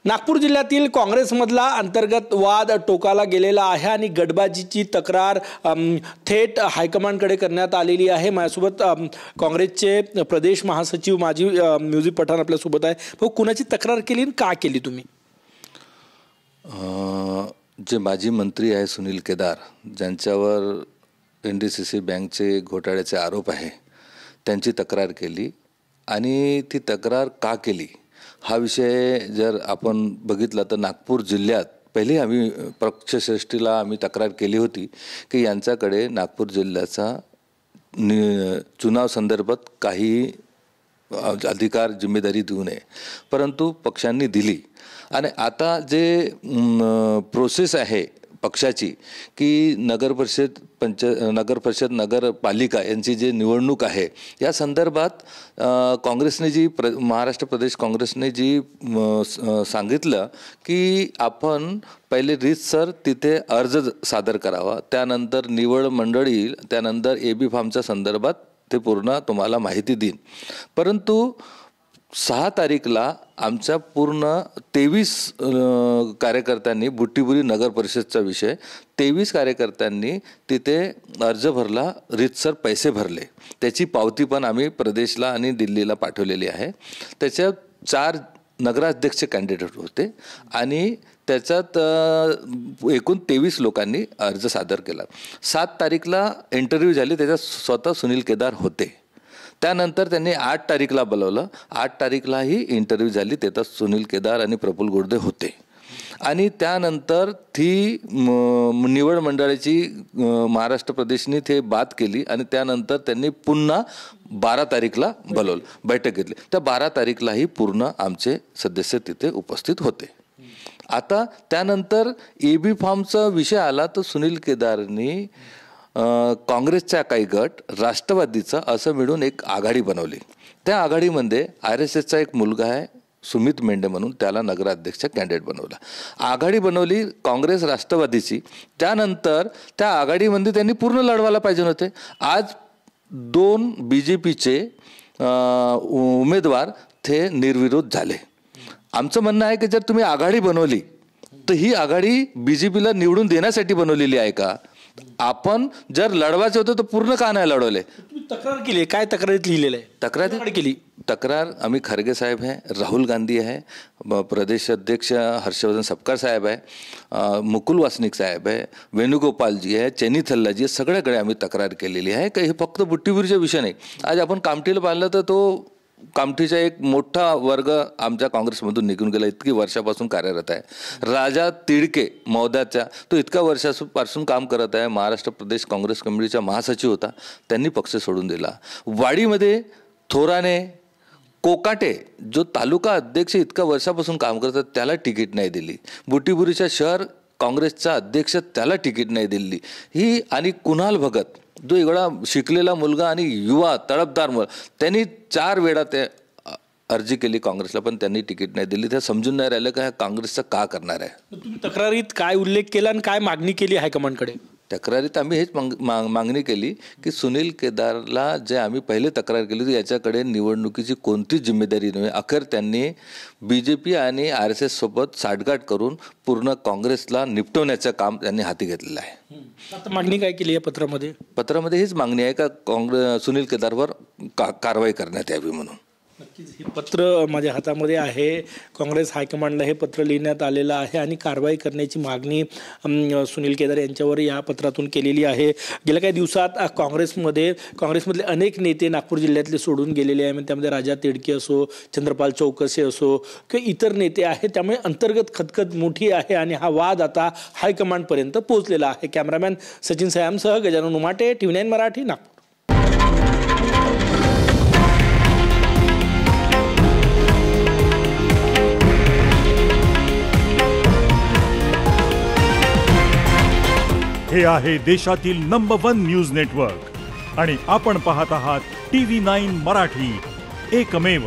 नागपूर जिल्ह्यातील काँग्रेसमधला अंतर्गत वाद टोकाला गेलेला आहे आणि गटबाजीची तक्रार थेट हायकमांडकडे करण्यात आलेली आहे। माझ्यासोबत काँग्रेसचे प्रदेश महासचिव माजी म्युझिक पठाण आपल्यासोबत आहे। भाऊ, कुणाची तक्रार केली आणि का केली तुम्ही? जे माजी मंत्री आहे सुनील केदार, ज्यांच्यावर NDCC बँकचे घोटाळ्याचे आरोप आहे, त्यांची तक्रार केली। आणि ती तक्रार का केली हा विषय जर आपण बघितला तर नागपूर जिल्ह्यात पहिली आम्ही पक्षश्रेष्ठीला आम्ही तक्रार केली होती की यांच्याकडे नागपूर जिल्ह्याचा चुनाव संदर्भात काही अधिकार जिम्मेदारी देऊ नये, परंतु पक्षांनी दिली। आणि आता जे प्रोसेस आहे पक्षाची की नगरपरिषद नगरपालिका यांची जे निवडणूक आहे या संदर्भात काँग्रेसने जी महाराष्ट्र प्रदेश काँग्रेसने जी सांगितलं की आपण पहिले रीतसर तिथे अर्ज सादर करावा, त्यानंतर निवड मंडळी, त्यानंतर AB फॉर्मच्या संदर्भात ते पूर्ण तुम्हाला माहिती देईन। परंतु 6 तारीखला आमच्या पूर्ण 23 कार्यकर्त्यांनी बुट्टीबुरी नगर परिषदचा विषय 23 कार्यकर्त्यांनी तिथे अर्ज भरला, रीतसर पैसे भरले। त्याची पावती पण आम्ही प्रदेशला आणि दिल्लीला पाठवलेली आहे। त्याच्यात 4 नगराध्यक्ष कॅन्डिडेट होते आणि त्याच्यात एकूण 23 लोकांनी अर्ज सादर केला। 7 तारीखला इंटरव्ह्यू झाली, त्याच्यात स्वतः सुनील केदार होते। त्यानंतर त्यांनी 8 तारीखला बोलवलं, 8 तारीखलाही इंटरव्ह्यू झाली, त्यात सुनील केदार आणि प्रफुल्ल गुर्दे होते। आणि त्यानंतर ती निवड मंडळाची महाराष्ट्र प्रदेशने ते बात केली आणि त्यानंतर त्यांनी पुन्हा 12 तारीखला बोलवलं, बैठक घेतली। त्या 12 तारीखलाही पूर्ण आमचे सदस्य तिथे उपस्थित होते। आता त्यानंतर AB फॉर्मचा विषय आला तर सुनील केदारनी काँग्रेसचा काही गट, राष्ट्रवादीचा असं मिळून एक आघाडी बनवली। त्या आघाडीमध्ये RSSचा एक मुलगा आहे सुमित मेंढे म्हणून, त्याला नगराध्यक्ष कॅन्डिडेट बनवला। आघाडी बनवली काँग्रेस राष्ट्रवादीची। त्यानंतर त्या आघाडीमध्ये त्यांनी पूर्ण लढवायला पाहिजे होते। आज 2 BJPचे उमेदवार ते निर्विरोध झाले। आमचं म्हणणं आहे की जर तुम्ही आघाडी बनवली तर ही आघाडी BJPला निवडून देण्यासाठी बनवलेली आहे का? आपण जर लढवायचं होतं तर पूर्ण का नाही लढवले? तक्रार केली, काय तक्रारीत लिहिलेलं आहे? तक्रार आम्ही खरगे साहेब आहे, राहुल गांधी आहे, प्रदेश अध्यक्ष हर्षवर्धन सपकाळ साहेब आहे, मुकुल वासनिक साहेब आहे, वेणुगोपालजी आहे, चेनी थल्लाजी आहे, सगळ्याकडे आम्ही तक्रार केलेली आहे की हे फक्त बुट्टीबुरीचा विषय नाही। आज आपण कामठीला पाहिलं तर तो कामठीचा एक मोठा वर्ग आमच्या काँग्रेसमधून निघून गेला, इतकी वर्षापासून कार्यरत आहे। राजा तिडके महोदयाचा तो इतका वर्षापासून काम करत आहे, महाराष्ट्र प्रदेश काँग्रेस कमिटीचा महासचिव होता, त्यांनी पक्ष सोडून दिला। वाडीमध्ये थोराने कोकाटे जो तालुका अध्यक्ष इतका वर्षापासून काम करतात त्याला तिकीट नाही दिली। बुट्टीबुरीच्या शहर काँग्रेसचा अध्यक्ष त्याला तिकीट नाही दिली ही। आणि कुणाल भगत जो एवढा शिकलेला मुलगा आणि युवा तडफदार त्यांनी 4 वेळा ते अर्जी केली काँग्रेसला, पण त्यांनी तिकीट नाही दिली। ते समजून नाही राहिलं का काँग्रेसचं का करणार आहे। तुम्ही तक्रारीत काय उल्लेख केला आणि काय मागणी केली हायकमांडकडे? तक्रारीत आम्ही हेच मागणी केली की सुनील केदारला जे आम्ही पहिले तक्रार केली होती याच्याकडे निवडणुकीची कोणतीच जिम्मेदारी नव्हे। अखेर त्यांनी BJP आणि RSS सोबत साठगाठ करून पूर्ण काँग्रेसला निपटवण्याचं काम त्यांनी हाती घेतलेलं आहे। आता मागणी काय केली या पत्रामध्ये? पत्रामध्ये हीच मागणी आहे का सुनील केदारवर कारवाई करण्यात यावी म्हणून। नक्कीच हे पत्र माझ्या हातामध्ये आहे। काँग्रेस हायकमांडला हे पत्र लिहिण्यात आलेलं आहे आणि कारवाई करण्याची मागणी सुनील केदार यांच्यावर या पत्रातून केलेली आहे। गेल्या काही दिवसात काँग्रेसमधले अनेक नेते नागपूर जिल्ह्यातले सोडून गेलेले आहे। त्यामध्ये राजा तिडके असो, चंद्रपाल चौकसे असो किंवा इतर नेते आहेत, त्यामुळे अंतर्गत खतखत मोठी आहे आणि हा वाद आता हायकमांडपर्यंत पोहोचलेला आहे। कॅमेरामॅन सचिन सयामसह गजानन उमाटे, TV9 मराठी, नागपूर। हे आहे देशातील नंबर 1 न्यूज नेटवर्क आणि आपण पाहत आहात TV9 मराठी, एकमेव।